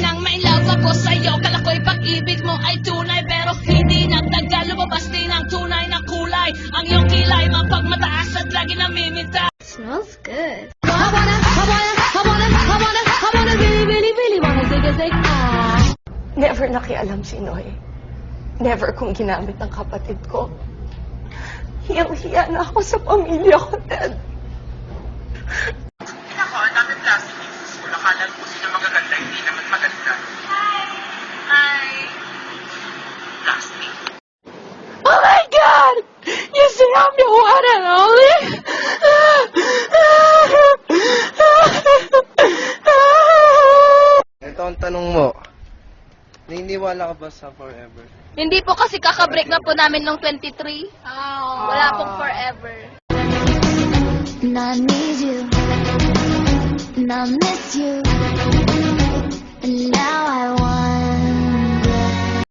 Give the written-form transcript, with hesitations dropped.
Nang may love ako sa'yo, kala ko'y pag-ibig mo ay tunay, pero hindi nagtagal, lumabas din ang tunay na kulay. Ang iyong kilay, mapagmataas at lagi namimita. Smells good. I wanna really wanna zig ah. Never nakialam si Noy. Never kong ginamit ng kapatid ko. Hiyang-hiya na ako sa pamilya ko, Ted. Ako, ang dami plastic dito sa school. Akala ko sino magaganda, hindi naman maganda. Hi! Plastic. Oh my God! You say I'm your one and only? Ito ang tanong mo. Naniniwala ka ba sa forever? Hindi po kasi kakabreak na po namin nung 23. Wala pong forever. And I need you, and I miss you.